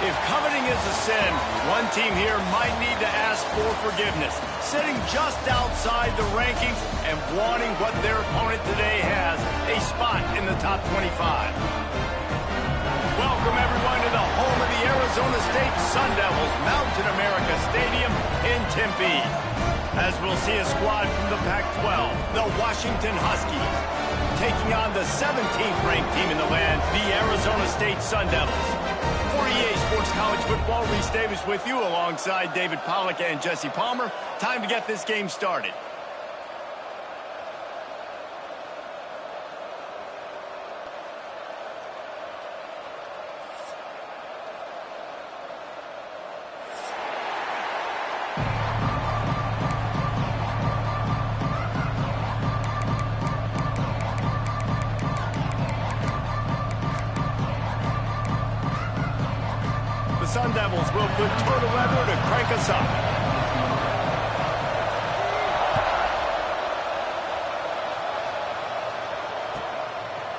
If coveting is a sin, one team here might need to ask for forgiveness, sitting just outside the rankings and wanting what their opponent today has, a spot in the top 25. Welcome, everyone, to the home of the Arizona State Sun Devils, Mountain America Stadium in Tempe. As we'll see a squad from the Pac-12, the Washington Huskies, taking on the 17th-ranked team in the land, the Arizona State Sun Devils. For EA Sports College Football, Reese Davis with you alongside David Pollack and Jesse Palmer. Time to get this game started. Sun Devils will put turtle leather to crank us up.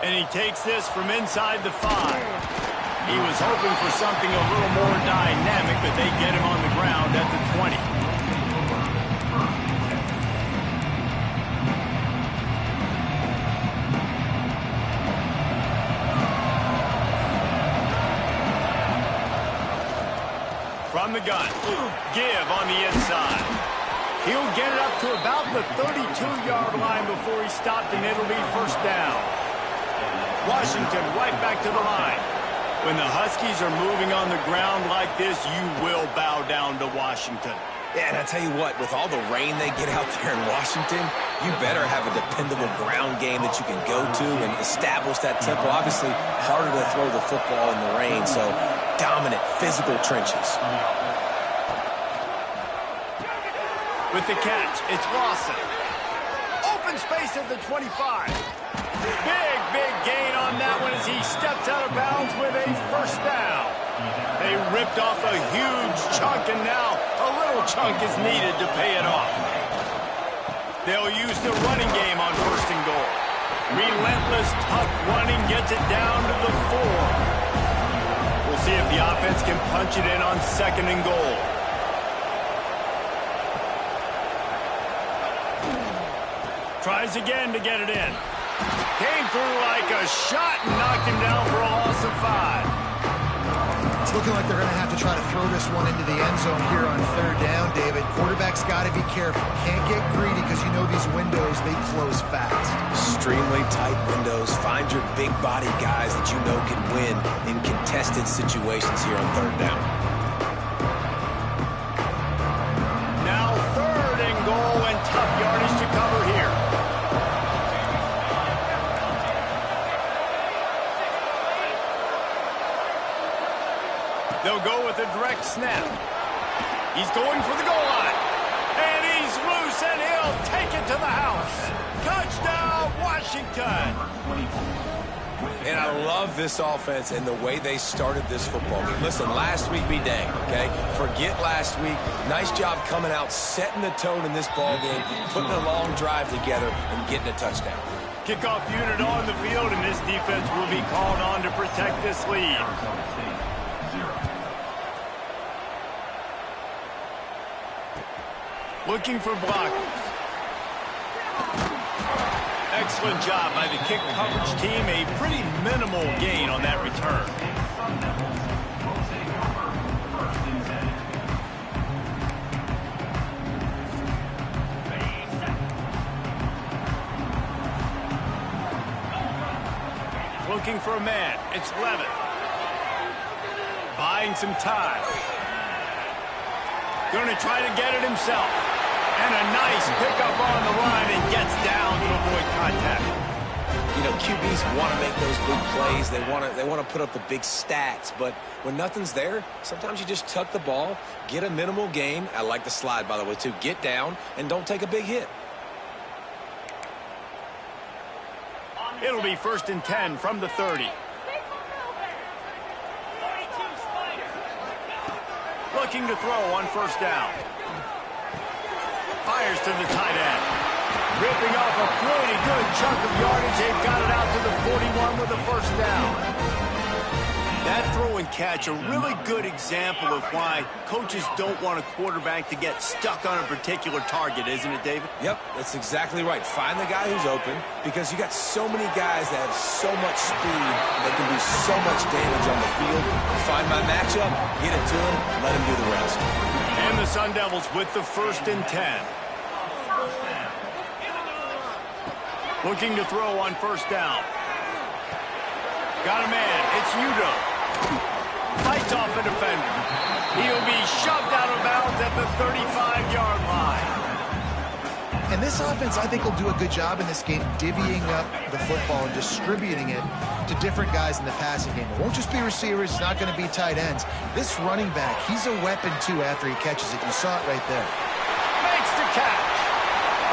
And he takes this from inside the 5. He was hoping for something a little more dynamic, but they get him on the ground at the 20. From the gun, give on the inside. He'll get it up to about the 32-yard line before he stopped, and it'll be first down. Washington right back to the line. When the Huskies are moving on the ground like this, you will bow down to Washington. Yeah, and I tell you what, with all the rain they get out there in Washington, you better have a dependable ground game that you can go to and establish that tempo. Obviously, harder to throw the football in the rain, so dominant, physical trenches. With the catch, it's Lawson. Open space at the 25. Big gain on that one as he steps out of bounds with a first down. They ripped off a huge chunk, and now a little chunk is needed to pay it off. They'll use the running game on first and goal. Relentless, tough running gets it down to the 4. We'll see if the offense can punch it in on second and goal. Tries again to get it in. Came through like a shot and knocked him down for a loss of 5. It's looking like they're going to have to try to throw this one into the end zone here on third down, David. Quarterback's got to be careful. Can't get greedy because you know these windows, they close fast. Extremely tight windows. Find your big body guys that you know can win in contested situations here on third down. Now third and goal and tough yardage to cover here. They'll go with a direct snap. He's going for the goal line. And he's loose, and he'll take it to the house. Touchdown, Washington. And I love this offense and the way they started this football game. Listen, last week be dang, okay? Forget last week. Nice job coming out, setting the tone in this ball game, putting a long drive together, and getting a touchdown. Kickoff unit on the field, and this defense will be called on to protect this lead. Looking for blockers. Excellent job by the kick coverage team. A pretty minimal gain on that return. Looking for a man. It's Levin. Buying some time. Going to try to get it himself. And a nice pickup on the line and gets down to avoid contact. You know, QBs want to make those big plays. They want to put up the big stats. But when nothing's there, sometimes you just tuck the ball, get a minimal gain. I like the slide, by the way, too. Get down and don't take a big hit. It'll be 1st and 10 from the 30. Looking to throw on first down. Fires to the tight end. Ripping off a pretty good chunk of yardage. They've got it out to the 41 with a first down. That throw and catch, a really good example of why coaches don't want a quarterback to get stuck on a particular target, isn't it, David? Yep, that's exactly right. Find the guy who's open, because you got so many guys that have so much speed that can do so much damage on the field. Find my matchup, get it to him, let him do the rest. And the Sun Devils with the 1st and 10. Looking to throw on 1st down. Got a man. It's Udo. Fights off a defender. He'll be shoved out of bounds at the 35-yard line. And this offense, I think, will do a good job in this game divvying up the football and distributing it to different guys in the passing game. It won't just be receivers. It's not going to be tight ends. This running back, he's a weapon, too, after he catches it. You saw it right there. Makes the catch.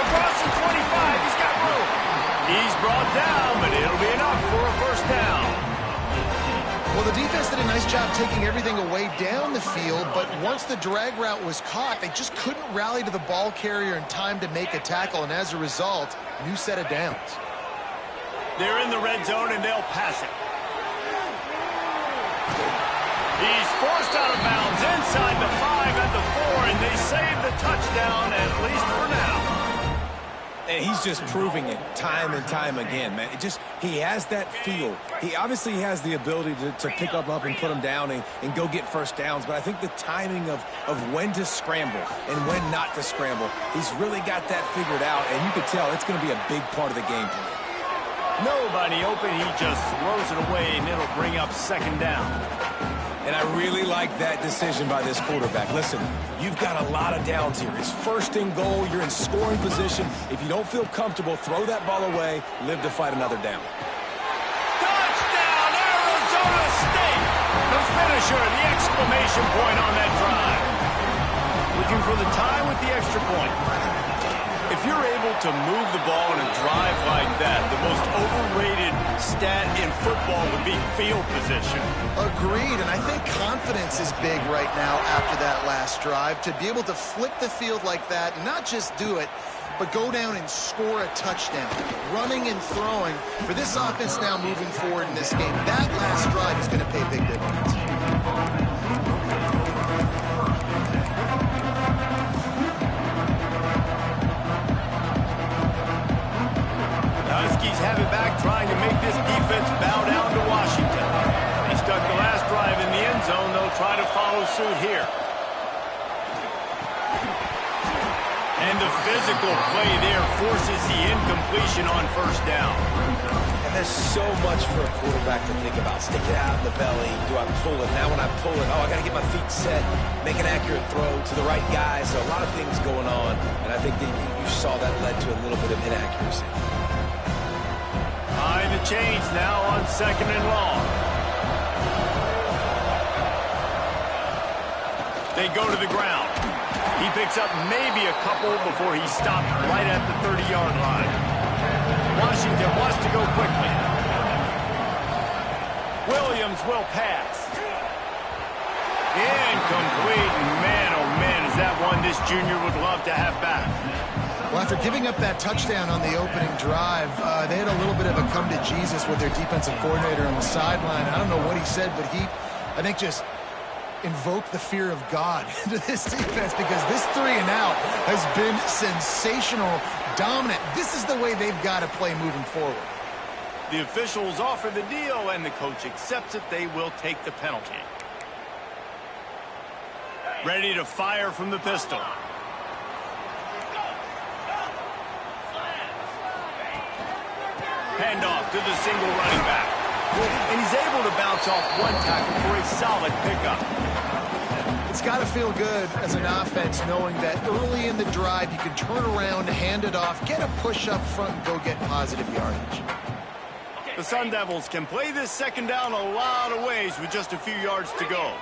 Across the 25. He's got room. He's brought down, but it'll be enough for a 1st down. Well, the defense did a nice job taking everything away down the field, but once the drag route was caught, they just couldn't rally to the ball carrier in time to make a tackle, and as a result, new set of downs. They're in the red zone, and they'll pass it. He's forced out of bounds inside the 5 at the 4, and they save the touchdown, at least for now. And he's just proving it time and time again, man. He has that feel. He obviously has the ability to pick up and put him down and go get 1st downs, but I think the timing of when to scramble and when not to scramble, he's really got that figured out, and you can tell it's going to be a big part of the game plan. Nobody open, he just throws it away, and it'll bring up 2nd down. And I really like that decision by this quarterback. Listen, you've got a lot of downs here. It's 1st and goal. You're in scoring position. If you don't feel comfortable, throw that ball away. Live to fight another down. Touchdown, Arizona State! The finisher, the exclamation point on that drive. Looking for the tie with the extra point. If you're able to move the ball in a drive like that, the most overrated stat in football would be field position. Agreed, and I think confidence is big right now after that last drive. To be able to flip the field like that, not just do it, but go down and score a touchdown. Running and throwing. For this offense now moving forward in this game, that last drive is going to pay big dividends. Huskies have it back, trying to make this defense bow down to Washington. They stuck the last drive in the end zone. They'll try to follow suit here. And the physical play there forces the incompletion on 1st down. And there's so much for a quarterback to think about. Stick it out in the belly. Do I pull it? Now when I pull it, I got to get my feet set, make an accurate throw to the right guy. So a lot of things going on, and I think that you saw that led to a little bit of inaccuracy. Behind the chains now on 2nd and long. They go to the ground. He picks up maybe a couple before he stopped right at the 30-yard line. Washington wants to go quickly. Williams will pass. Incomplete. Man, oh man, is that one this junior would love to have back. Well, after giving up that touchdown on the opening drive, they had a little bit of a come to Jesus with their defensive coordinator on the sideline. I don't know what he said, but he, I think, just invoked the fear of God into this defense, because this 3 and out has been sensational, dominant. This is the way they've got to play moving forward. The officials offer the deal, and the coach accepts it. They will take the penalty. Ready to fire from the pistol. Handoff to the single running back. And he's able to bounce off one tackle for a solid pickup. It's got to feel good as an offense knowing that early in the drive you can turn around, hand it off, get a push up front, and go get positive yardage. The Sun Devils can play this 2nd down a lot of ways with just a few yards to go.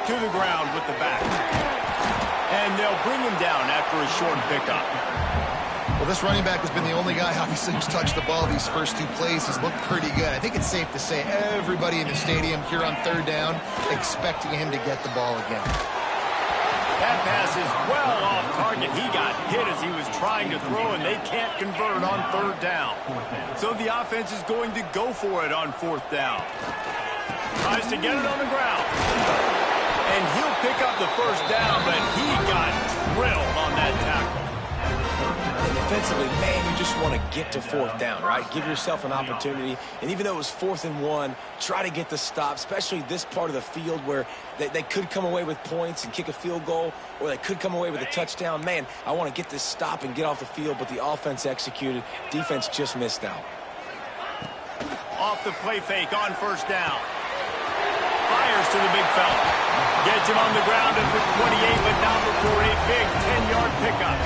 To the ground with the back. And they'll bring him down after a short pickup. Well, this running back has been the only guy, obviously, who's touched the ball these first 2 plays. He's looked pretty good. I think it's safe to say everybody in the stadium here on 3rd down expecting him to get the ball again. That pass is well off target. He got hit as he was trying to throw, and they can't convert on 3rd down. So the offense is going to go for it on 4th down. Tries to get it on the ground. And he'll pick up the first down, but he got drilled on that tackle. And defensively, man, you just want to get to fourth down, right? Give yourself an opportunity. And even though it was 4th and 1, try to get the stop, especially this part of the field where they could come away with points and kick a field goal, or they could come away with a touchdown. Man, I want to get this stop and get off the field, but the offense executed. Defense just missed out. Off the play fake on first down. Fires to the big fella. Gets him on the ground at the 28, but not before a big 10-yard pickup.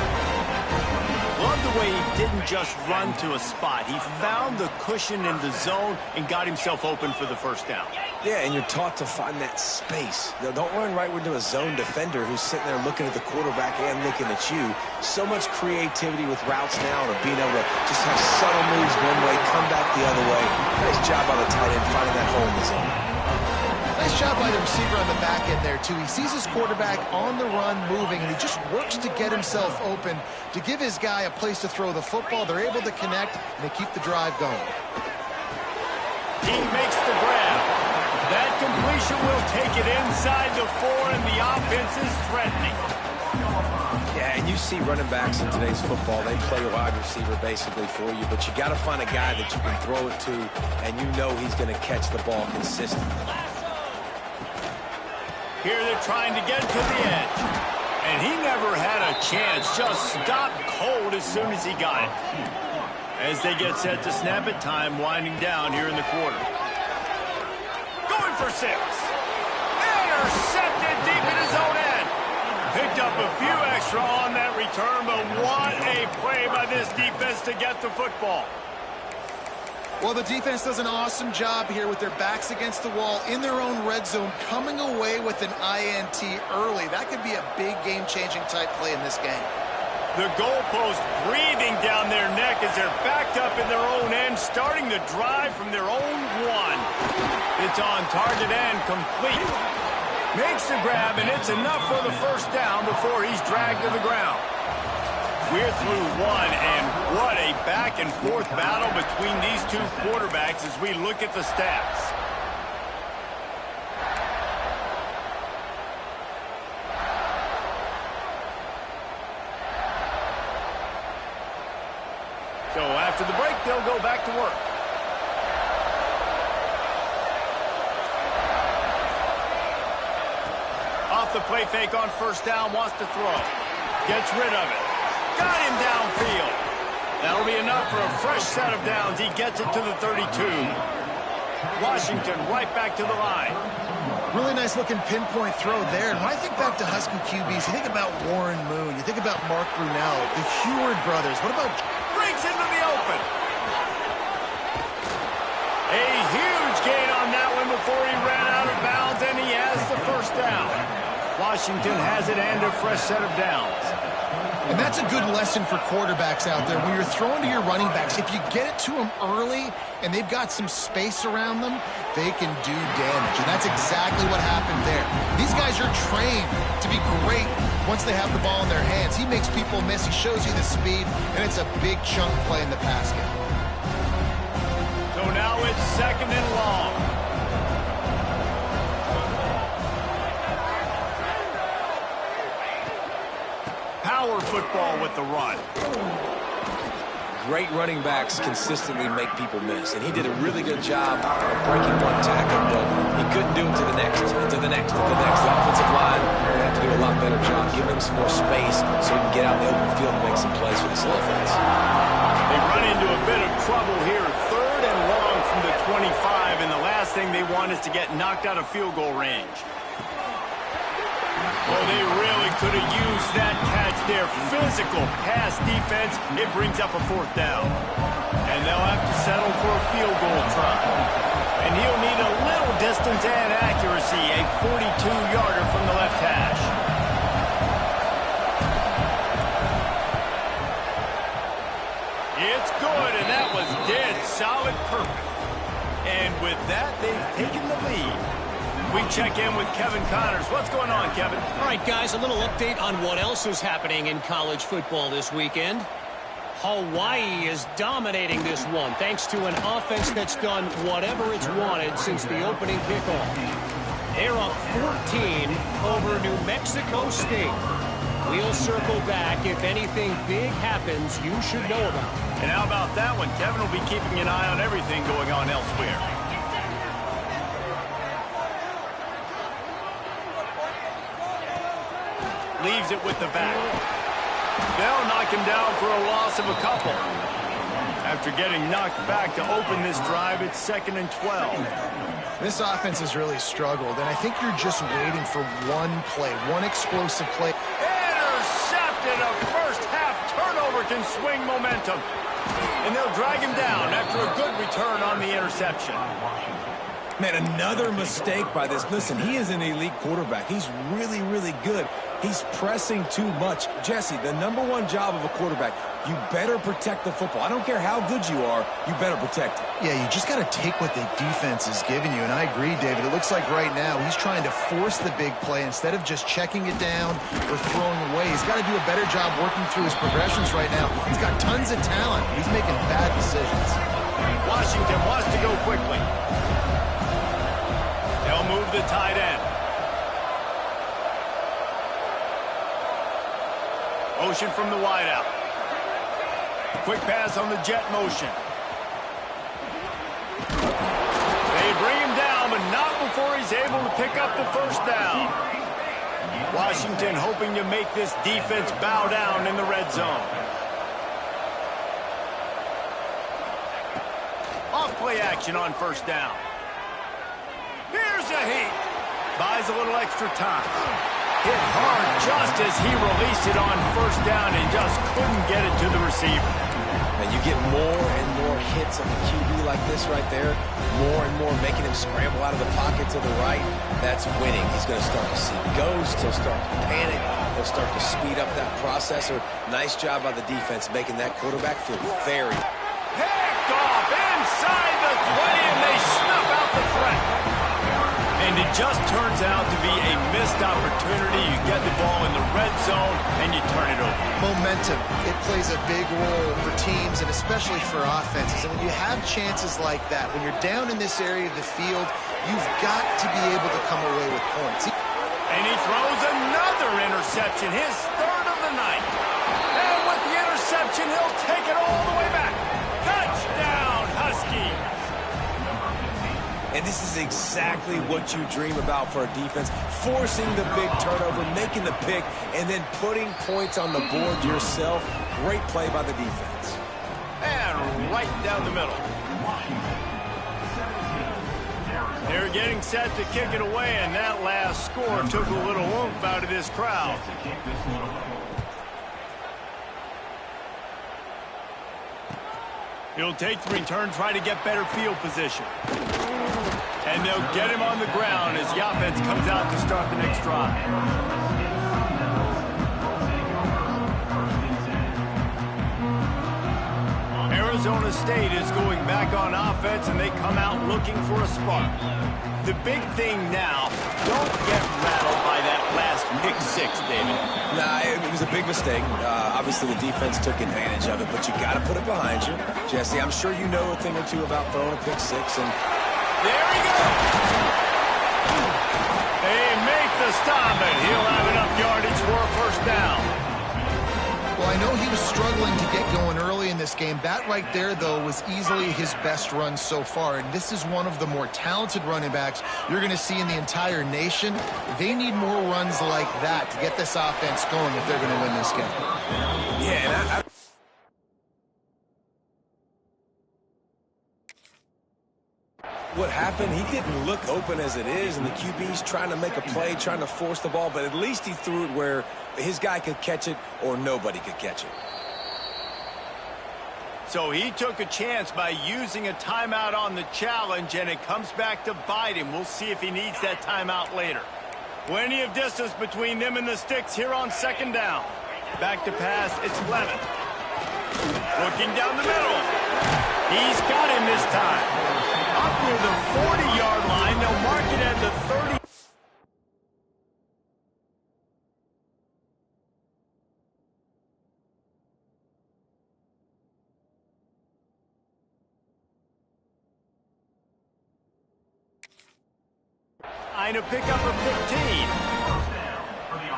Love the way he didn't just run to a spot. He found the cushion in the zone and got himself open for the first down. Yeah, and you're taught to find that space. Now, don't run right into a zone defender who's sitting there looking at the quarterback and looking at you. So much creativity with routes now and being able to just have subtle moves one way, come back the other way. Nice job by the tight end finding that hole in the zone. Nice job by the receiver on the back end there, too. He sees his quarterback on the run moving, and he just works to get himself open to give his guy a place to throw the football. They're able to connect, and they keep the drive going. He makes the grab. That completion will take it inside the 4, and the offense is threatening. Yeah, and you see running backs in today's football, they play a wide receiver basically for you, but you got to find a guy that you can throw it to, and you know he's going to catch the ball consistently. Here they're trying to get to the edge. And he never had a chance. Just stopped cold as soon as he got it. As they get set to snap it, time winding down here in the quarter. Going for 6. Intercepted deep in his own end. Picked up a few extra on that return, but what a play by this defense to get the football. Well, the defense does an awesome job here with their backs against the wall in their own red zone, coming away with an INT early. That could be a big game-changing type play in this game. The goalpost breathing down their neck as they're backed up in their own end, starting the drive from their own 1. It's on target and complete. Makes the grab, and it's enough for the first down before he's dragged to the ground. We're through 1, and what a back-and-forth battle between these two quarterbacks as we look at the stats. So after the break, they'll go back to work. Off the play fake on first down, wants to throw. Gets rid of it. Got him downfield. That'll be enough for a fresh set of downs. He gets it to the 32. Washington right back to the line. Really nice looking pinpoint throw there. And when I think back to Husky QBs, you think about Warren Moon, you think about Mark Brunell, the Heward brothers. What about... Breaks into the open. A huge gain on that one before he ran out of bounds, and he has the first down. Washington has it and a fresh set of downs. And that's a good lesson for quarterbacks out there. When you're throwing to your running backs, if you get it to them early and they've got some space around them, they can do damage. And that's exactly what happened there. These guys are trained to be great once they have the ball in their hands. He makes people miss. He shows you the speed, and it's a big chunk play in the pass game. So now it's 2nd and long. Power football with the run. Great running backs consistently make people miss, and he did a really good job of breaking one tackle, but he couldn't do it to the next, and to the next, and to the next. The offensive line will have to do a lot better job, giving him some more space so he can get out in the open field and make some plays for this offense. They run into a bit of trouble here. 3rd and long from the 25, and the last thing they want is to get knocked out of field goal range. Oh, they really could have used that catch there. Physical pass defense. It brings up a 4th down. And they'll have to settle for a field goal try. And he'll need a little distance and accuracy. A 42-yarder from the left hash. It's good, and that was dead solid perfect. And with that, they've taken the lead. We check in with Kevin Connors. What's going on, Kevin? All right, guys, a little update on what else is happening in college football this weekend. Hawaii is dominating this one thanks to an offense that's done whatever it's wanted since the opening kickoff. They're up 14 over New Mexico State. We'll circle back if anything big happens you should know about. And how about that one? Kevin will be keeping an eye on everything going on elsewhere. Leaves it with the back. They'll knock him down for a loss of a couple. After getting knocked back to open this drive, it's 2nd and 12. This offense has really struggled, and I think you're just waiting for one play, one explosive play. Intercepted! A first-half turnover can swing momentum. And they'll drag him down after a good return on the interception. Man, another mistake by this. Listen, he is an elite quarterback. He's really, really good. He's pressing too much. Jesse, the #1 job of a quarterback, you better protect the football. I don't care how good you are, you better protect it. Yeah, you just got to take what the defense is giving you, and I agree, David. It looks like right now he's trying to force the big play instead of just checking it down or throwing away. He's got to do a better job working through his progressions right now. He's got tons of talent. He's making bad decisions. Washington wants to go quickly. They'll move the tight end. Motion from the wideout. Quick pass on the jet motion. They bring him down, but not before he's able to pick up the first down. Washington hoping to make this defense bow down in the red zone. Off-play action on first down. Here's a heat. Buys a little extra time. Hit hard just as he released it on first down and just couldn't get it to the receiver. And you get more and more hits on the QB like this right there, more and more making him scramble out of the pocket to the right. That's winning. He's going to start to see ghosts. He'll start to panic. He'll start to speed up that processor. Nice job by the defense making that quarterback feel very... Picked off inside the 20, and they snuff out the threat. And it just turns out to be a missed opportunity. You get the ball in the red zone, and you turn it over. Momentum. It plays a big role for teams and especially for offenses. And when you have chances like that, when you're down in this area of the field, you've got to be able to come away with points. And he throws another interception, his third of the night. And with the interception, he'll take it all the way back. Touchdown, Husky. And this is exactly what you dream about for a defense. Forcing the big turnover, making the pick, and then putting points on the board yourself. Great play by the defense. And right down the middle. They're getting set to kick it away, and that last score took a little oomph out of this crowd. He'll take the return, try to get better field position. And they'll get him on the ground as the offense comes out to start the next drive. Arizona State is going back on offense, and they come out looking for a spark. The big thing now, don't get rattled by that last pick six, David. Nah, it was a big mistake. Obviously, the defense took advantage of it, but you got to put it behind you. Jesse, I'm sure you know a thing or two about throwing a pick six. And there he goes. They make the stop, and he'll have enough yardage for a first down. Well, I know he was struggling to get going early in this game. That right there, though, was easily his best run so far. And this is one of the more talented running backs you're going to see in the entire nation. They need more runs like that to get this offense going if they're going to win this game. yeah, and what happened, he didn't look open as it is, and the QB's trying to make a play, trying to force the ball, but at least he threw it where his guy could catch it or nobody could catch it. So he took a chance by using a timeout on the challenge, and it comes back to bite him. We'll see if he needs that timeout later. Plenty of distance between them and the sticks here on second down. Back to pass, it's Lemon. Looking down the middle. He's got him this time. Up near the 40-yard line, they'll mark it at the 30. line, a pickup of 15.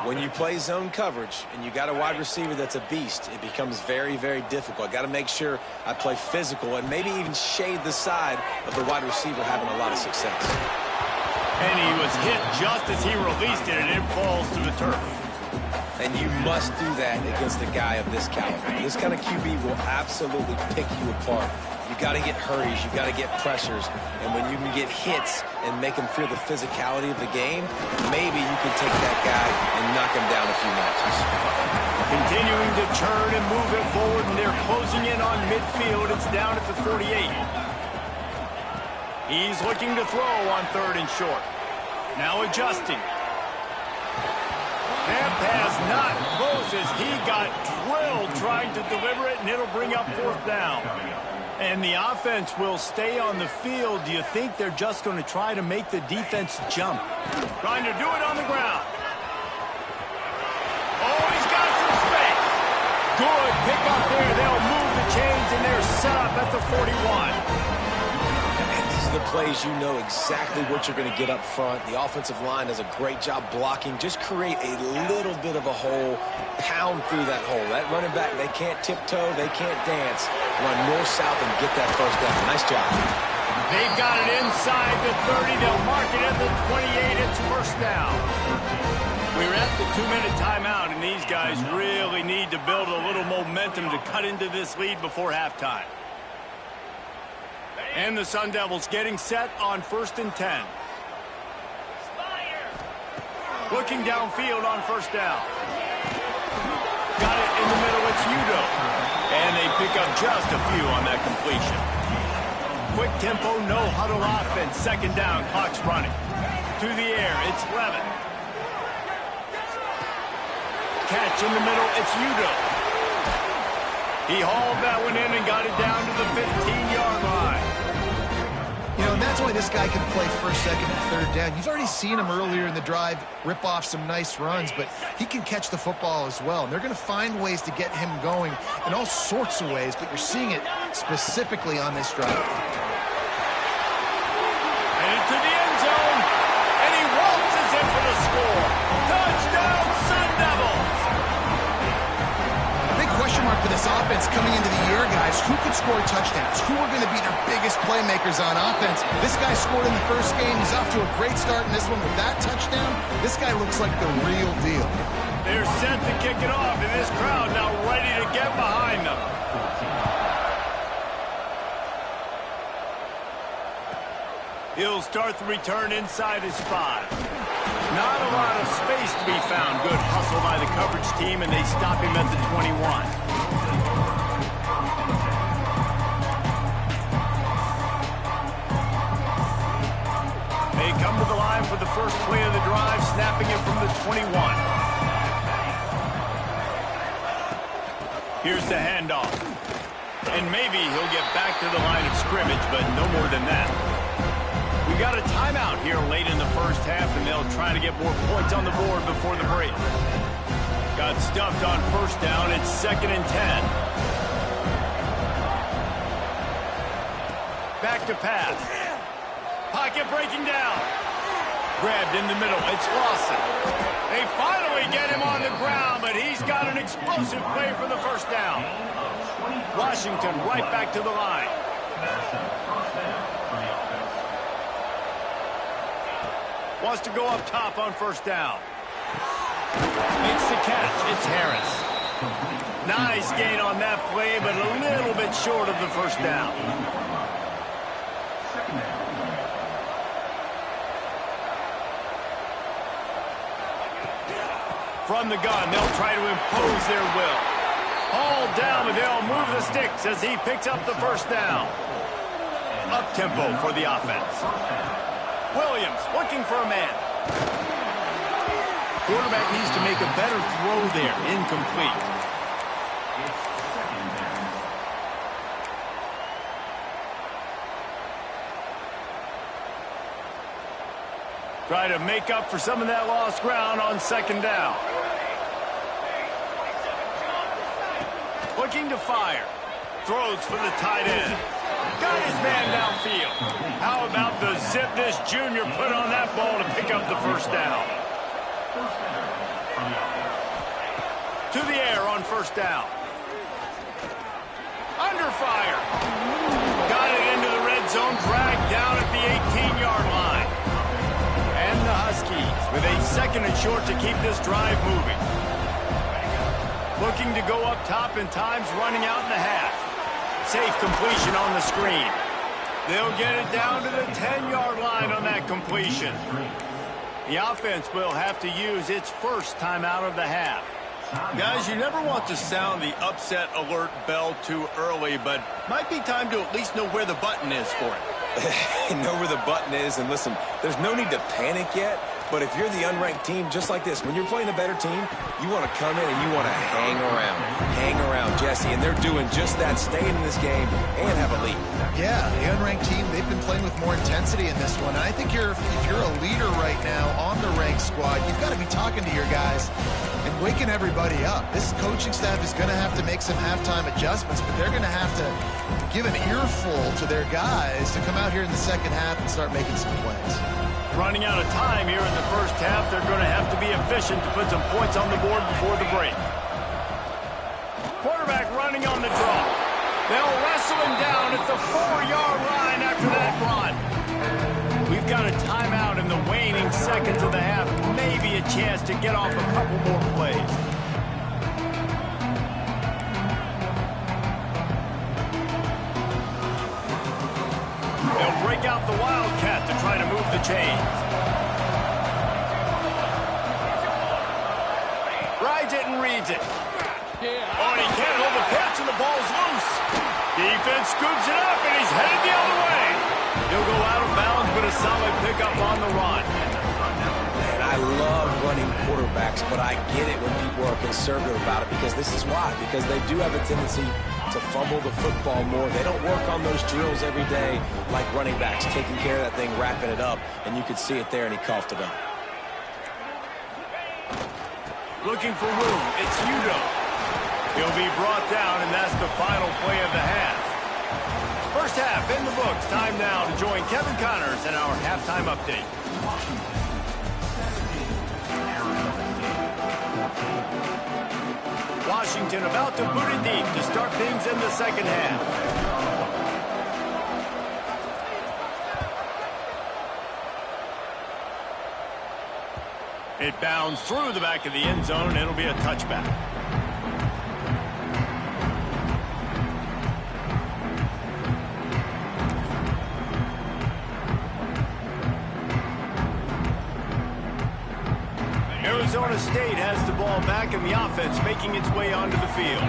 When you play zone coverage and you got a wide receiver that's a beast, it becomes very, very difficult. I got to make sure I play physical and maybe even shade the side of the wide receiver having a lot of success. And he was hit just as he released it, and it falls to the turf. And you must do that against a guy of this caliber. This kind of QB will absolutely pick you apart. You got to get hurries, you got to get pressures, and when you can get hits and make him feel the physicality of the game, maybe you can take that guy and knock him down a few notches. Continuing to turn and move it forward, and they're closing in on midfield. It's down at the 48. He's looking to throw on 3rd and short. Now adjusting. That pass not close as he got drilled trying to deliver it, and it'll bring up 4th down. And the offense will stay on the field. Do you think they're just going to try to make the defense jump? Trying to do it on the ground. Oh, he's got some space. Good pick up there. They'll move the chains, and they're set up at the 41. The plays, you know exactly what you're going to get up front. The offensive line does a great job blocking. Just create a little bit of a hole, pound through that hole. That running back, they can't tiptoe, they can't dance. Run north-south and get that 1st down. Nice job. They've got it inside the 30. They'll mark it at the 28. It's 1st down. We're at the 2-minute timeout, and these guys really need to build a little momentum to cut into this lead before halftime. And the Sun Devils getting set on 1st and 10. Looking downfield on 1st down. Got it in the middle, it's Udo. And they pick up just a few on that completion. Quick tempo, no huddle offense. 2nd down, clock's running. To the air, it's Levin. Catch in the middle, it's Udo. He hauled that one in and got it down to the 15-yard line. You know, and that's why this guy can play 1st, 2nd, and 3rd down. You've already seen him earlier in the drive rip off some nice runs, but he can catch the football as well. And they're going to find ways to get him going in all sorts of ways, but you're seeing it specifically on this drive. And into the end zone, and he waltzes in for the score. Touchdown, Sun Devils! Big question mark for this offense coming into the year, guys. Who could score touchdowns? Who are going to be their biggest playmakers on offense? This guy scored in the 1st game. He's off to a great start in this one with that touchdown. This guy looks like the real deal. They're set to kick it off, and this crowd now ready to get behind them. He'll start the return inside his 5. Not a lot of space to be found. Good hustle by the coverage team, and they stop him at the 21. They come to the line for the first play of the drive, snapping it from the 21. Here's the handoff. And maybe he'll get back to the line of scrimmage, but no more than that. We got a timeout here late in the 1st half, and they'll try to get more points on the board before the break. Got stuffed on 1st down. It's 2nd and 10. Back to pass. Pocket breaking down. Grabbed in the middle. It's Lawson. They finally get him on the ground, but he's got an explosive play for the 1st down. Washington right back to the line. Wants to go up top on 1st down. Makes the catch. It's Harris. Nice gain on that play, but a little bit short of the 1st down. From the gun, they'll try to impose their will. Hauled down, but they'll move the sticks as he picks up the 1st down. Up-tempo for the offense. Williams looking for a man. Quarterback needs to make a better throw there. Incomplete. Try to make up for some of that lost ground on 2nd down. Looking to fire. throws for the tight end. Got his man downfield. How about the zip this junior put on that ball to pick up the first down? To the air on first down. Under fire. Got it into the red zone, dragged down at the 18-yard line. And the Huskies with a second and short to keep this drive moving. Looking to go up top and times running out in the half. Safe completion on the screen. They'll get it down to the 10-yard line on that completion. The offense will have to use its first timeout of the half. Guys, you never want to sound the upset alert bell too early, but might be time to at least know where the button is for it. Know where the button is, and listen, there's no need to panic yet, but if you're the unranked team, just like this, when you're playing a better team, you want to come in and you want to hang around, Jesse, and they're doing just that, staying in this game and have a lead. Yeah, the unranked team, they've been playing with more intensity in this one. And I think if you're a leader right now on the ranked squad, you've got to be talking to your guys and waking everybody up. This coaching staff is going to have to make some halftime adjustments, but they're going to have to give an earful to their guys to come out here in the second half and start making some plays. Running out of time here in the first half, they're going to have to be efficient to put some points on the board before the break. Quarterback running on the draw. They'll wrestle him down at the 4-yard line after that run. We've got a timeout in the waning seconds of the half. Maybe a chance to get off a couple more plays. They'll break out the Wildcat to try to move the chains. Rides it and reads it. Oh, and he can't hold the pitch, and the ball's loose. Defense scoops it up, and he's headed the other way. He'll go out of bounds, but a solid pickup on the run. Man, I love running quarterbacks, but I get it when people are conservative about it, because this is why. Because they do have a tendency to fumble the football more. They don't work on those drills every day like running backs, taking care of that thing, wrapping it up, and you could see it there, and he coughed it up. Looking for room, it's Udo. He'll be brought down, and that's the final play of the half. First half in the books. Time now to join Kevin Connors in our halftime update. Washington about to boot it deep to start things in the second half. It bounds through the back of the end zone, and it'll be a touchback. Arizona State has the ball back, and the offense making its way onto the field.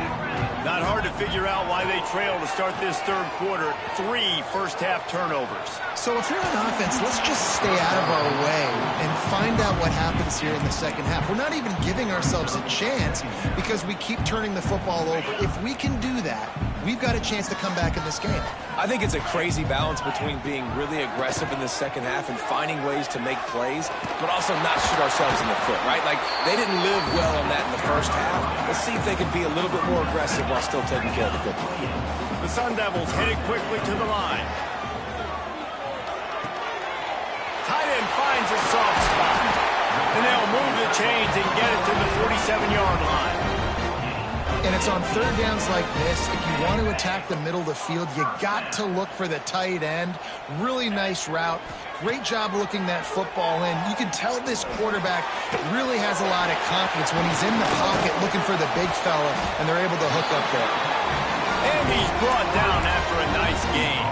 Not hard to figure out why they trail to start this third quarter. 3 first-half turnovers. So if you're on offense, let's just stay out of our way and find out what happens here in the second half. We're not even giving ourselves a chance because we keep turning the football over. If we can do that, we've got a chance to come back in this game. I think it's a crazy balance between being really aggressive in the second half and finding ways to make plays, but also not shoot ourselves in the foot, right? Like, they didn't live well on that in the first half. Let's see if they can be a little bit more aggressive while still taking care of the football. The Sun Devils headed quickly to the line. Tight end finds a soft spot. And they'll move the chains and get it to the 47-yard line. And it's on third downs like this. If you want to attack the middle of the field, you got to look for the tight end. Really nice route. Great job looking that football in. You can tell this quarterback really has a lot of confidence when he's in the pocket looking for the big fella, and they're able to hook up there. And he's brought down after a nice game.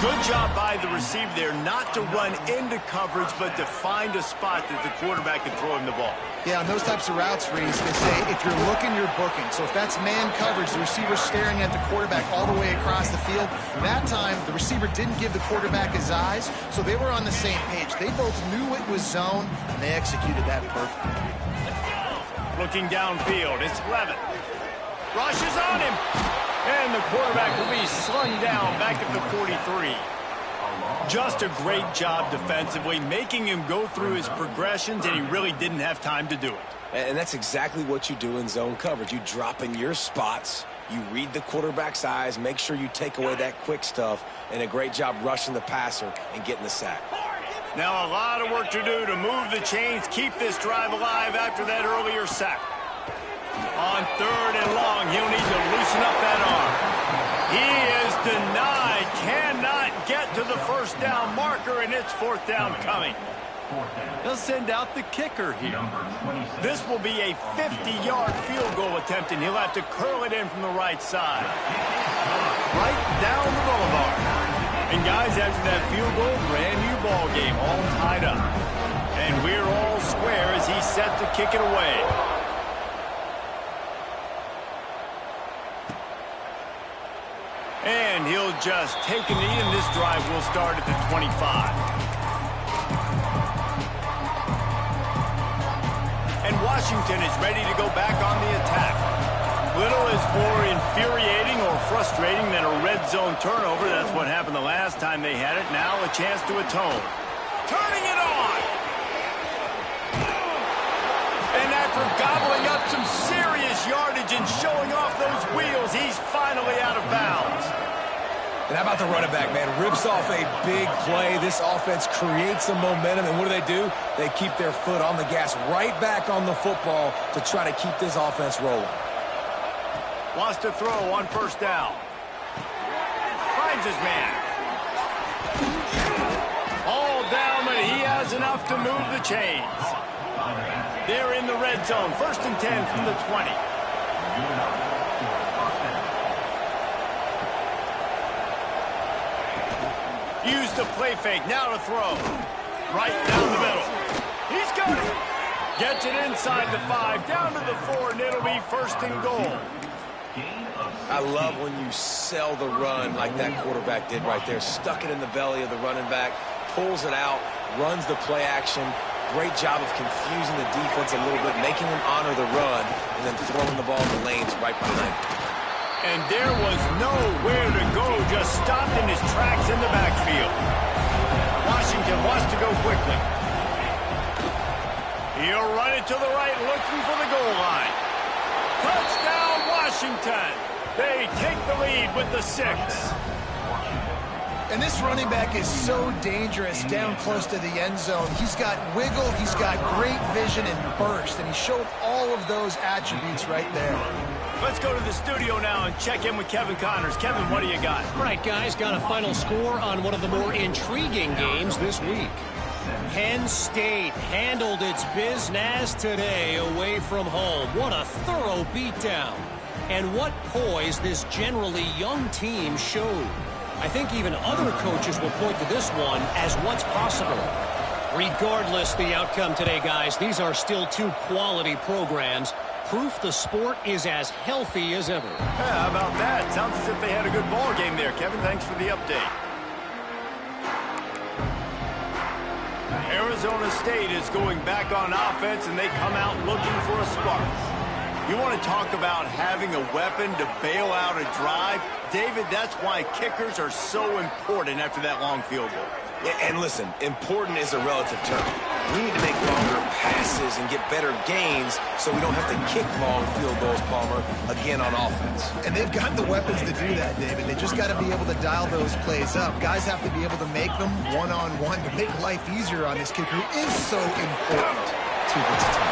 Good job by the receiver there not to run into coverage, but to find a spot that the quarterback can throw him the ball. Yeah, on those types of routes, Reese, they say if you're looking, you're booking. So if that's man coverage, the receiver's staring at the quarterback all the way across the field. That time, the receiver didn't give the quarterback his eyes, so they were on the same page. They both knew it was zone, and they executed that perfectly. Looking downfield, it's Levitt. Rushes on him. And the quarterback will be slung down back at the 43. Just a great job defensively, making him go through his progressions, and he really didn't have time to do it. And that's exactly what you do in zone coverage. You drop in your spots, you read the quarterback's eyes, make sure you take away that quick stuff, and a great job rushing the passer and getting the sack. Now a lot of work to do to move the chains, keep this drive alive after that earlier sack. On 3rd and long, he'll need to loosen up that arm. He is denied, cannot get to the first down marker, and it's 4th down coming. They'll send out the kicker here. This will be a 50-yard field goal attempt, and he'll have to curl it in from the right side. Right down the boulevard. And guys, after that field goal, brand new ball game, all tied up. And we're all square as he's set to kick it away. And he'll just take a knee, and this drive will start at the 25. And Washington is ready to go back on the attack. Little is more infuriating or frustrating than a red zone turnover. That's what happened the last time they had it. Now a chance to atone. Turning it on! And after gobbling up some serious yardage and showing off those wheels, he's finally out of bounds. And how about the running back, man? Rips off a big play. This offense creates some momentum, and what do? They keep their foot on the gas, right back on the football to try to keep this offense rolling. Wants to throw on 1st down. Finds his man. All down, but he has enough to move the chains. They're in the red zone. 1st and 10 from the 20. Used to play fake, now to throw. Right down the middle. He's got it. Gets it inside the 5, down to the 4, and it'll be 1st and goal. I love when you sell the run like that quarterback did right there. Stuck it in the belly of the running back, pulls it out, runs the play action. Great job of confusing the defense a little bit, making them honor the run, and then throwing the ball in the lanes right behind him. And there was nowhere to go, just stopped in his tracks in the backfield. Washington wants to go quickly. He'll run it to the right, looking for the goal line. Touchdown, Washington. They take the lead with the 6. And this running back is so dangerous down close to the end zone. He's got wiggle, he's got great vision and burst, and he showed all of those attributes right there. Let's go to the studio now and check in with Kevin Connors. Kevin, what do you got? All right, guys, got a final score on one of the more intriguing games this week. Penn State handled its business today away from home. What a thorough beatdown. And what poise this generally young team showed. I think even other coaches will point to this one as what's possible. Regardless the outcome today, guys, these are still 2 quality programs. Proof the sport is as healthy as ever. Yeah, how about that? Sounds as if they had a good ball game there. Kevin, thanks for the update. Arizona State is going back on offense, and they come out looking for a spark. You want to talk about having a weapon to bail out a drive? David, that's why kickers are so important after that long field goal. Yeah, and listen, important is a relative term. We need to make longer passes and get better gains so we don't have to kick long field goals, Palmer, again on offense. And they've got the weapons to do that, David. They just got to be able to dial those plays up. Guys have to be able to make them one-on-one to make life easier on this kicker who is so important to this team.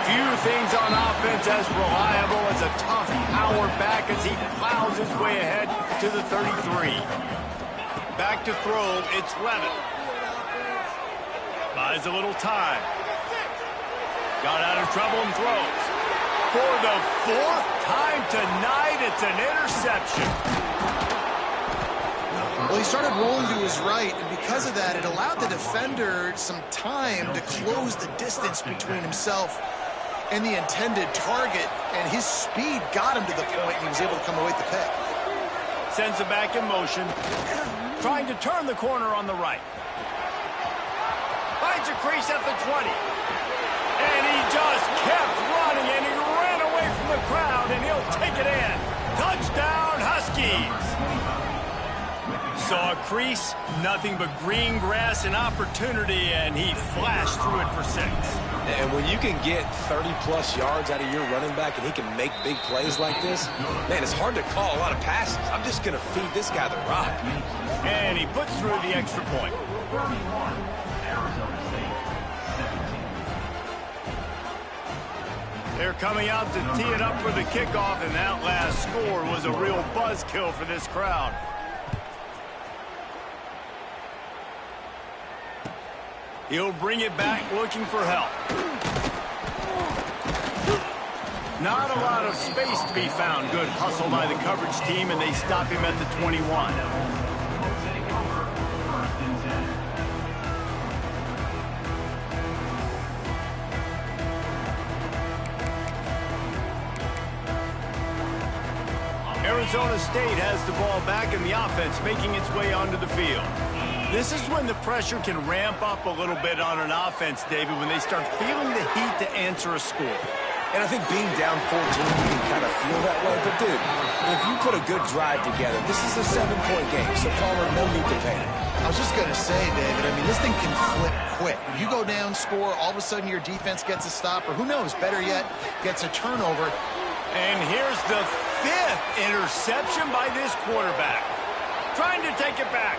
Few things on offense as reliable as a tough power back as he plows his way ahead to the 33. Back to throw, it's Levin. Buys a little time. Got out of trouble and throws. For the 4th time tonight, it's an interception. Well, he started rolling to his right, and because of that, it allowed the defender some time to close the distance between himself and the intended target, and his speed got him to the point he was able to come away with the pick. Sends it back in motion. Trying to turn the corner on the right. Finds a crease at the 20. And he just kept running, and he ran away from the crowd, and he'll take it in. Touchdown, Huskies. Saw a crease, nothing but green grass and opportunity, and he flashed through it for 6. And when you can get 30-plus yards out of your running back and he can make big plays like this, man, it's hard to call a lot of passes. I'm just going to feed this guy the rock. And he puts through the extra point. They're coming out to tee it up for the kickoff, and that last score was a real buzzkill for this crowd. He'll bring it back looking for help. Not a lot of space to be found. Good hustle by the coverage team, and they stop him at the 21. Arizona State has the ball back in the offense, making its way onto the field. This is when the pressure can ramp up a little bit on an offense, David, when they start feeling the heat to answer a score. And I think being down 14, you can kind of feel that way. But, dude, if you put a good drive together, this is a 7-point game, so Palmer, no need to panic. I was just going to say, David, I mean, this thing can flip quick. You go down, score, all of a sudden your defense gets a stop, or who knows, better yet, gets a turnover. And here's the 5th interception by this quarterback. Trying to take it back.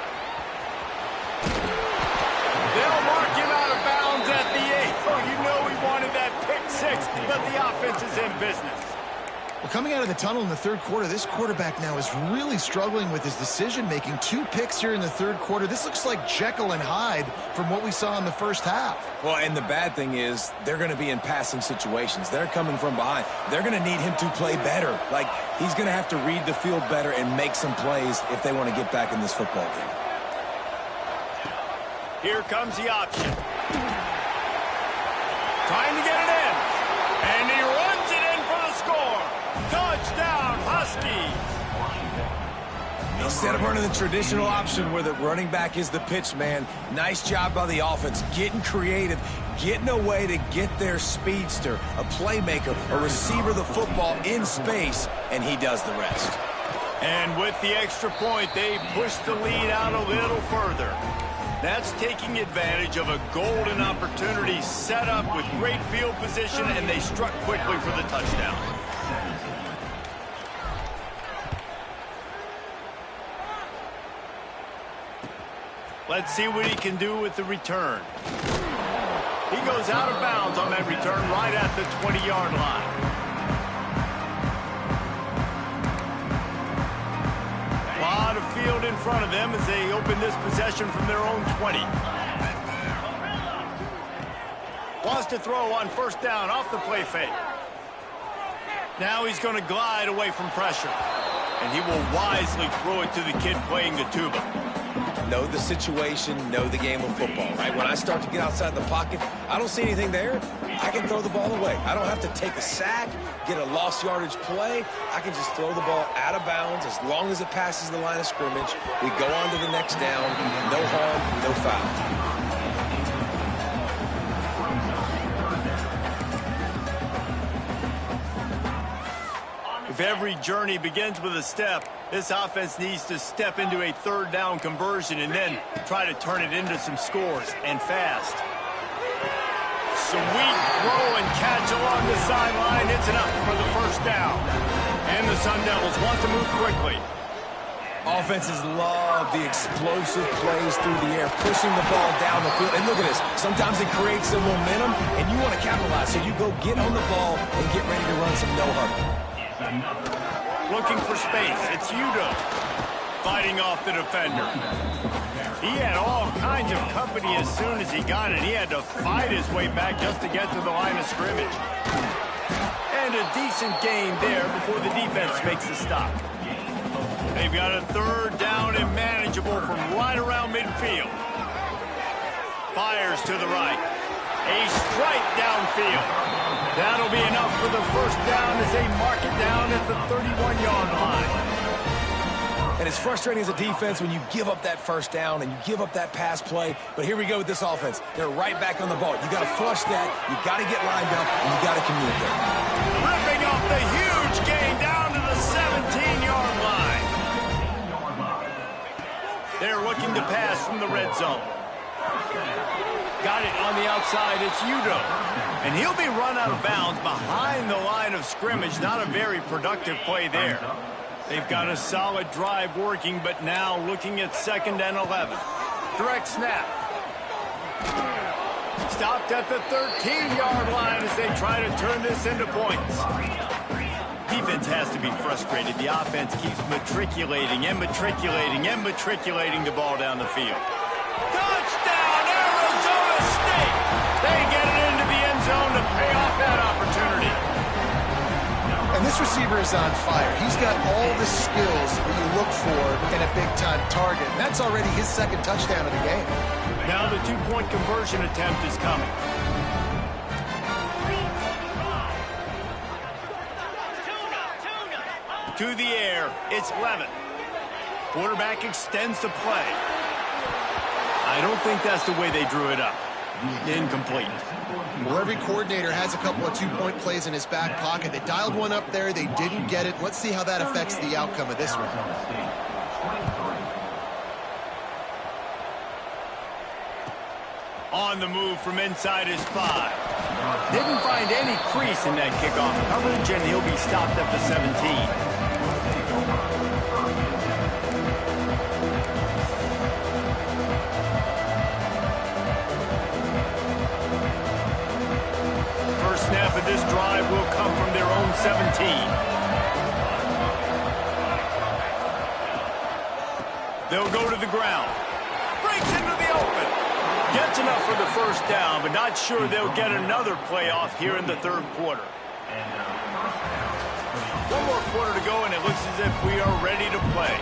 They'll mark him out of bounds at the 8. Oh, you know he wanted that pick 6, but the offense is in business. Well, coming out of the tunnel in the third quarter, this quarterback now is really struggling with his decision-making. 2 picks here in the third quarter. This looks like Jekyll and Hyde from what we saw in the first half. Well, and the bad thing is they're going to be in passing situations. They're coming from behind. They're going to need him to play better. Like, he's going to have to read the field better and make some plays if they want to get back in this football game. Here comes the option. Trying to get it in. And he runs it in for the score. Touchdown, Huskies. Instead of running the traditional option where the running back is the pitch man, nice job by the offense, getting creative, getting a way to get their speedster, a playmaker, a receiver the football in space, and he does the rest. And with the extra point, they push the lead out a little further. That's taking advantage of a golden opportunity set up with great field position, and they struck quickly for the touchdown. Let's see what he can do with the return. He goes out of bounds on that return right at the 20-yard line. A lot of field in front of them as they open this possession from their own 20. Wants to throw on first down off the play fake. Now he's going to glide away from pressure. And he will wisely throw it to the kid playing the tuba. Know the situation, know the game of football, right? When I start to get outside the pocket, I don't see anything there. I can throw the ball away. I don't have to take a sack, get a lost yardage play. I can just throw the ball out of bounds as long as it passes the line of scrimmage. We go on to the next down. No harm, no foul. If every journey begins with a step, this offense needs to step into a third down conversion and then try to turn it into some scores, and fast. Sweet throw and catch along the sideline. It's enough for the first down. And the Sun Devils want to move quickly. Offenses love the explosive plays through the air, pushing the ball down the field. And look at this. Sometimes it creates some momentum, and you want to capitalize. So you go get on the ball and get ready to run some no-huddle. Looking for space. It's Udo fighting off the defender. He had all kinds of company as soon as he got it. He had to fight his way back just to get to the line of scrimmage. And a decent gain there before the defense makes a stop. They've got a third down and manageable from right around midfield. Fires to the right. A strike downfield. That'll be enough for the first down as they mark it down at the 31-yard line. And it's frustrating as a defense when you give up that first down and you give up that pass play. But here we go with this offense. They're right back on the ball. You got to flush that. You got to get lined up, and you got to communicate. Ripping off the huge gain down to the 17-yard line. They're looking to pass from the red zone. Got it on the outside. It's Udo. And he'll be run out of bounds behind the line of scrimmage. Not a very productive play there. They've got a solid drive working, but now looking at 2nd and 11. Direct snap. Stopped at the 13-yard line as they try to turn this into points. Defense has to be frustrated. The offense keeps matriculating and matriculating and matriculating the ball down the field. Touchdown, Arizona State! They get it into the end zone to pay off that opportunity. And this receiver is on fire. He's got all the skills that you look for in a big-time target. And that's already his 2nd touchdown of the game. Now the 2-point conversion attempt is coming. To the air, it's Levin. Quarterback extends the play. I don't think that's the way they drew it up. Incomplete. Well, every coordinator has a couple of 2-point plays in his back pocket. They dialed one up there. They didn't get it. Let's see how that affects the outcome of this one. On the move from inside his 5. Didn't find any crease in that kickoff coverage, and he'll be stopped at the 17. First snap of this drive will come from their own 17. They'll go to the ground. Breaks into the open. Gets enough for the first down, but not sure they'll get another playoff here in the 3rd quarter. One more quarter to go, and it looks as if we are ready to play.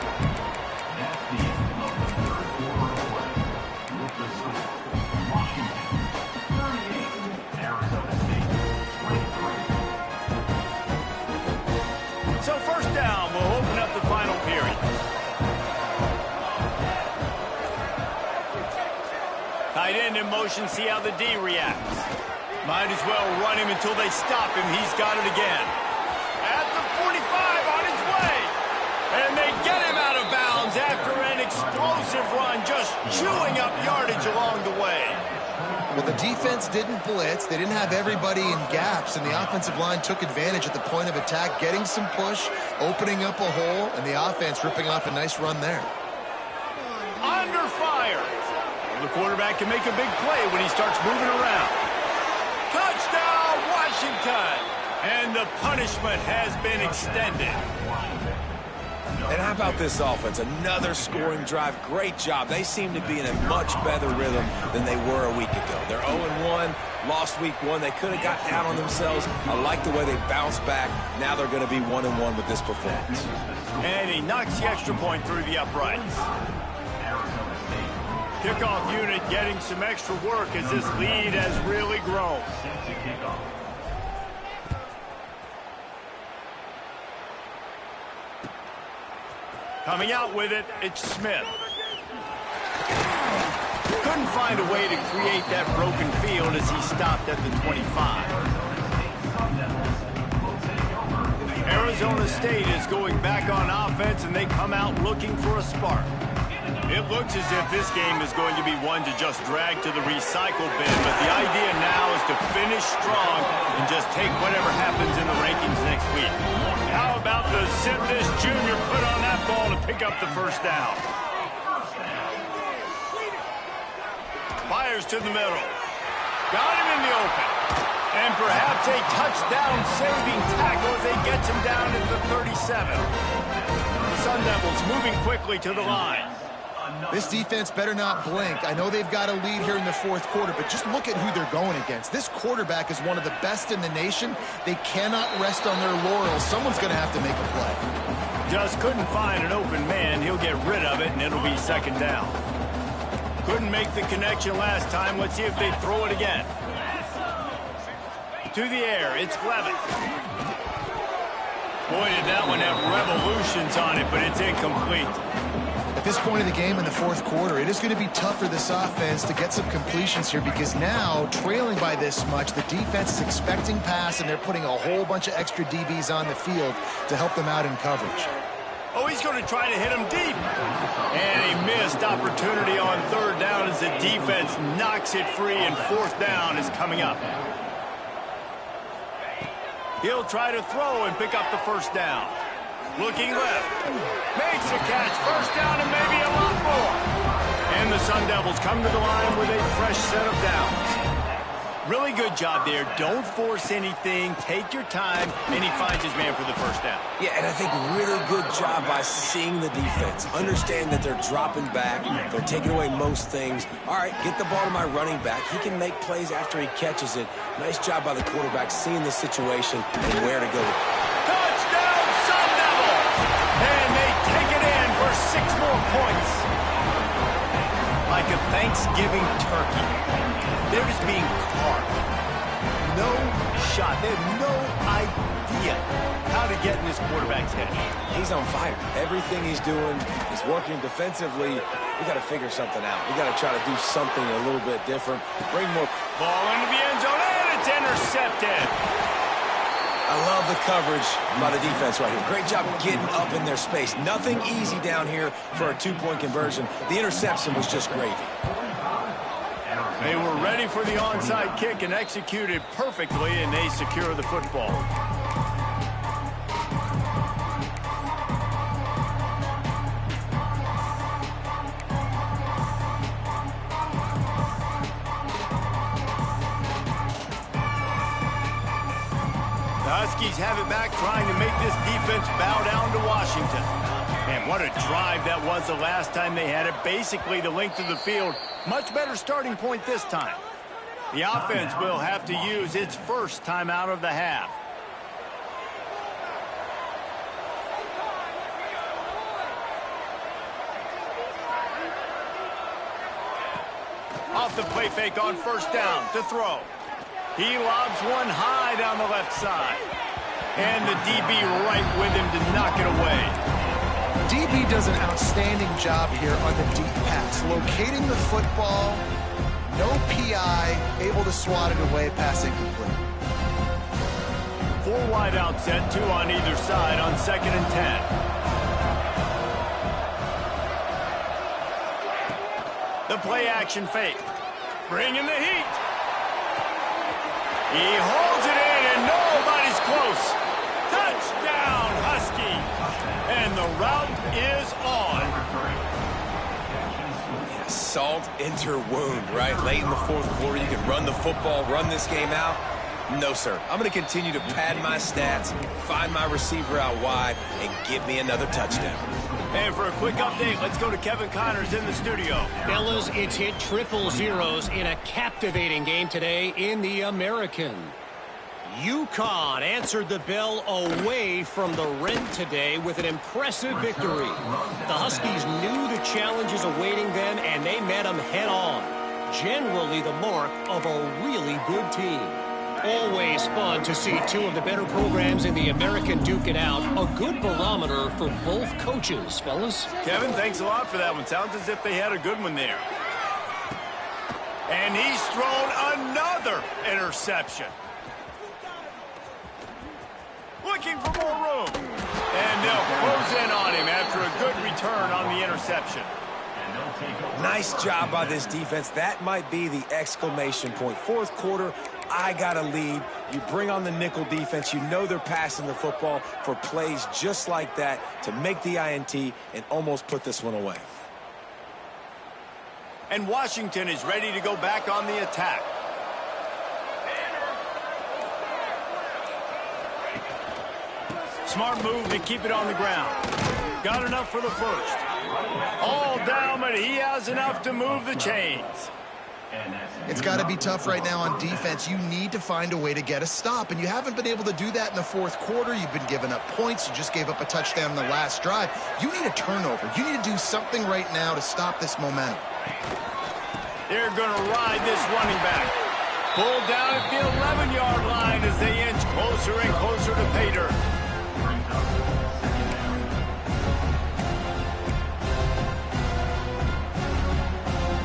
So first down, we'll open up the final period. Tight end in motion, see how the D reacts. Might as well run him until they stop him. He's got it again. At the 45, on his way. And they get him out of bounds after an explosive run, just chewing up yardage along the way. Well, the defense didn't blitz. They didn't have everybody in gaps, and the offensive line took advantage at the point of attack, getting some push, opening up a hole, and the offense ripping off a nice run there. Under fire. The quarterback can make a big play when he starts moving around. Touchdown, Washington! And the punishment has been extended. And how about this offense? Another scoring drive. Great job. They seem to be in a much better rhythm than they were a week ago. They're 0-1, lost week 1. They could have got down on themselves. I like the way they bounced back. Now they're going to be 1-1 with this performance. And he knocks the extra point through the uprights. Kickoff unit getting some extra work as this lead has really grown. Coming out with it, it's Smith. Couldn't find a way to create that broken field as he stopped at the 25. Arizona State is going back on offense, and they come out looking for a spark. It looks as if this game is going to be one to just drag to the recycle bin, but the idea now is to finish strong and just take whatever happens in the rankings next week. How about the zip this junior put on that ball to pick up the first down? Fires to the middle. Got him in the open. And perhaps a touchdown-saving tackle as they get him down at the 37. The Sun Devils moving quickly to the line. This defense better not blink. I know they've got a lead here in the 4th quarter, but just look at who they're going against. This quarterback is one of the best in the nation. They cannot rest on their laurels. Someone's going to have to make a play. Just couldn't find an open man. He'll get rid of it, and it'll be second down. Couldn't make the connection last time. Let's see if they throw it again. To the air, it's Levin. Boy, did that one have revolutions on it, but it's incomplete. At this point of the game in the 4th quarter, it is going to be tough for this offense to get some completions here because now, trailing by this much, the defense is expecting pass, and they're putting a whole bunch of extra DBs on the field to help them out in coverage. Oh, he's going to try to hit him deep. And a missed opportunity on 3rd down as the the defense knocks it free, and fourth down is coming up. He'll try to throw and pick up the first down. Looking left. Makes a catch. First down and maybe a lot more. And the Sun Devils come to the line with a fresh set of downs. Really good job there. Don't force anything. Take your time. And he finds his man for the first down. Yeah, and I think really good job by seeing the defense. Understand that they're dropping back. They're taking away most things. All right, get the ball to my running back. He can make plays after he catches it. Nice job by the quarterback seeing the situation and where to go. Touchdown, Sun Devils! And they take it in for 6 more points. Like a Thanksgiving turkey. They're just being carved. No shot. They have no idea how to get in this quarterback's head. He's on fire. Everything he's doing is working defensively. We got to figure something out. We got to try to do something a little bit different. Bring more. Ball into the end zone, and it's intercepted. I love the coverage by the defense right here. Great job getting up in their space. Nothing easy down here for a 2-point conversion. The interception was just gravy. They were ready for the onside kick and executed perfectly, and they secure the football. The Huskies have it back, trying to make this defense bow down to Washington. And what a drive that was the last time they had it. Basically the length of the field. Much better starting point this time. The offense will have to use its first timeout of the half. Off the play fake on first down to throw. He lobs one high down the left side. And the DB right with him to knock it away. DB does an outstanding job here on the deep pass. Locating the football, no PI, able to swat it away, passing complete. 4 wide out set, 2 on either side on 2nd and 10. The play action fake. Bringing the heat. He holds it in and nobody's close. Touchdown, Husky. And the route is on. Yeah, salt enter wound, right? Late in the 4th quarter, you can run the football, run this game out. No, sir. I'm going to continue to pad my stats, find my receiver out wide, and give me another touchdown. And for a quick update, let's go to Kevin Connors in the studio. Fellas, it's hit 000 in a captivating game today in the American. UConn answered the bell away from the Red today with an impressive victory. The Huskies knew the challenges awaiting them, and they met them head-on. Generally the mark of a really good team. Always fun to see 2 of the better programs in the American duke it out. A good barometer for both coaches, fellas. Kevin, thanks a lot for that one. Sounds as if they had a good one there. And he's thrown another interception. Looking for more room. And they'll close in on him after a good return on the interception. Nice job by this defense. That might be the exclamation point. 4th quarter, I got a lead. You bring on the nickel defense. You know they're passing the football for plays just like that to make the INT and almost put this one away. And Washington is ready to go back on the attack. Smart move to keep it on the ground. Got enough for the first. All down, but he has enough to move the chains. It's got to be tough right now on defense. You need to find a way to get a stop, and you haven't been able to do that in the 4th quarter. You've been giving up points. You just gave up a touchdown in the last drive. You need a turnover. You need to do something right now to stop this momentum. They're going to ride this running back. Pulled down at the 11-yard line as they inch closer and closer to pay dirt.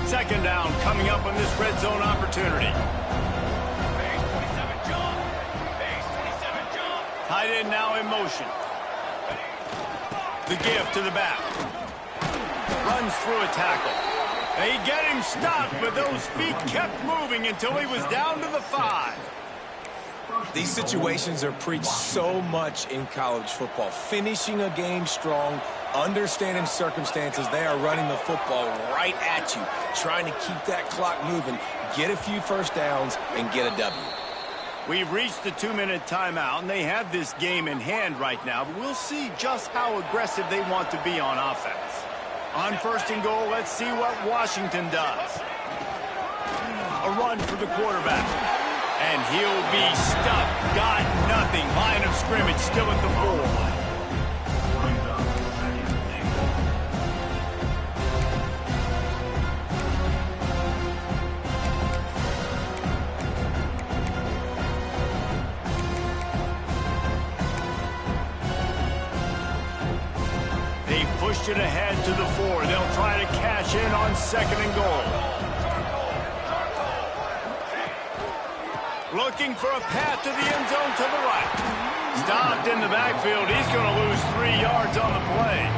Second down coming up on this red zone opportunity. Tight end now in motion. The give to the back. Runs through a tackle. They get him stopped, but those feet kept moving until he was down to the 5. These situations are preached so much in college football. Finishing a game strong, understanding circumstances. They are running the football right at you, trying to keep that clock moving, get a few first downs, and get a W. We've reached the 2-minute timeout, and they have this game in hand right now, but we'll see just how aggressive they want to be on offense. On 1st and goal, let's see what Washington does. A run for the quarterback. And he'll be stuffed. Got nothing. Line of scrimmage still at the 4. They've pushed it ahead to the 4. They'll try to cash in on 2nd and goal. Looking for a path to the end zone to the right. Stopped in the backfield. He's going to lose 3 yards on the play.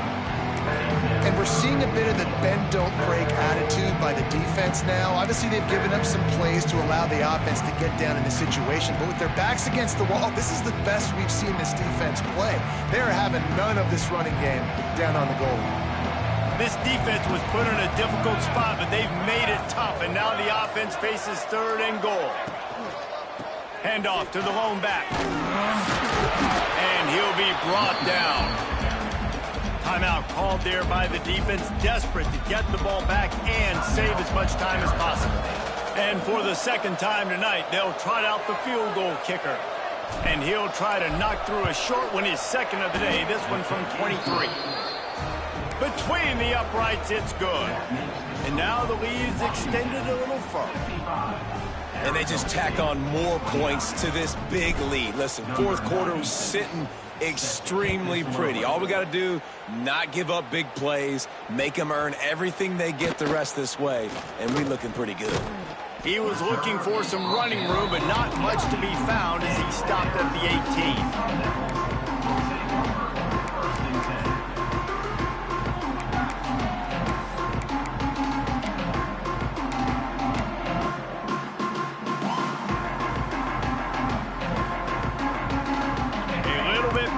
And we're seeing a bit of the bend-don't-break attitude by the defense now. Obviously, they've given up some plays to allow the offense to get down in the situation. But with their backs against the wall, this is the best we've seen this defense play. They are having none of this running game down on the goal line. This defense was put in a difficult spot, but they've made it tough. And now the offense faces 3rd and goal. Handoff to the lone back. And he'll be brought down. Timeout called there by the defense, desperate to get the ball back and save as much time as possible. And for the 2nd time tonight, they'll trot out the field goal kicker. And he'll try to knock through a short one, his 2nd of the day, this one from 23. Between the uprights, it's good. And now the lead's extended a little further. And they just tack on more points to this big lead. Listen, 4th quarter was sitting extremely pretty. All we got to do, not give up big plays, make them earn everything they get the rest this way, and we looking pretty good. He was looking for some running room, but not much to be found as he stopped at the 18.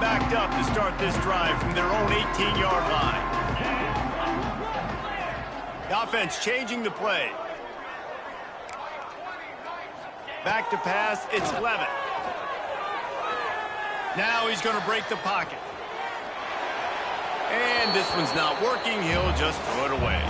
Backed up to start this drive from their own 18-yard line. The offense changing the play. Back to pass, it's Levitt. Now he's going to break the pocket. And this one's not working, he'll just throw it away.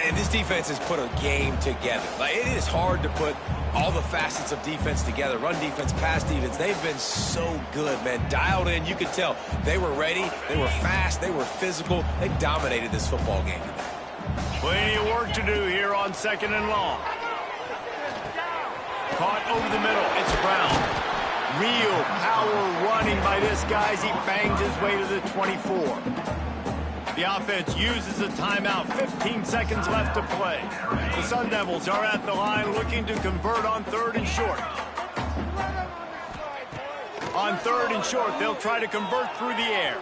And this defense has put a game together. Like, it is hard to put all the facets of defense together. Run defense, pass defense. They've been so good, man. Dialed in. You could tell they were ready. They were fast. They were physical. They dominated this football game today. Plenty of work to do here on 2nd and long. Caught over the middle. It's Brown. Real power running by this guy as he bangs his way to the 24. The offense uses a timeout. 15 seconds left to play. The Sun Devils are at the line looking to convert on 3rd and short. On 3rd and short, they'll try to convert through the air.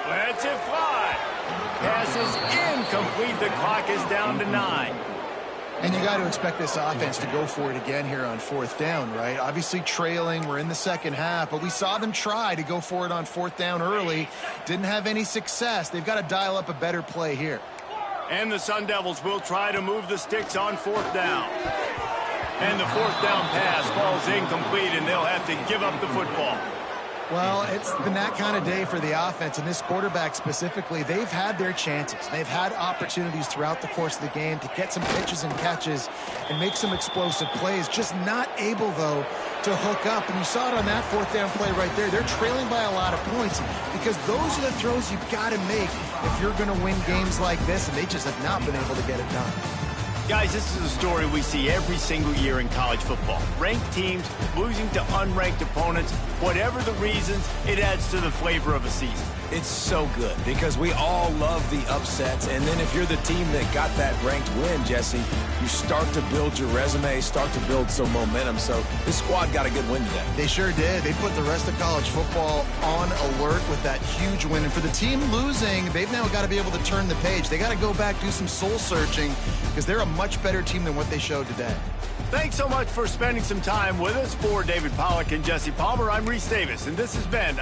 Lets it fly. Pass is incomplete. The clock is down to 9. And you got to expect this offense to go for it again here on 4th down, right? Obviously trailing, we're in the 2nd half, but we saw them try to go for it on 4th down early. Didn't have any success. They've got to dial up a better play here. And the Sun Devils will try to move the sticks on 4th down. And the 4th down pass falls incomplete, and they'll have to give up the football. Well, it's been that kind of day for the offense, and this quarterback specifically, they've had their chances. They've had opportunities throughout the course of the game to get some pitches and catches and make some explosive plays, just not able, though, to hook up. And you saw it on that 4th down play right there. They're trailing by a lot of points because those are the throws you've got to make if you're going to win games like this, and they just have not been able to get it done. Guys, this is a story we see every single year in college football. Ranked teams losing to unranked opponents. Whatever the reasons, it adds to the flavor of a season. It's so good because we all love the upsets. And then if you're the team that got that ranked win, Jesse, you start to build your resume, start to build some momentum. So this squad got a good win today. They sure did. They put the rest of college football on alert with that huge win. And for the team losing, they've now got to be able to turn the page. They got to go back, do some soul searching, because they're a much better team than what they showed today. Thanks so much for spending some time with us. For David Pollack and Jesse Palmer, I'm Reese Davis, and this has been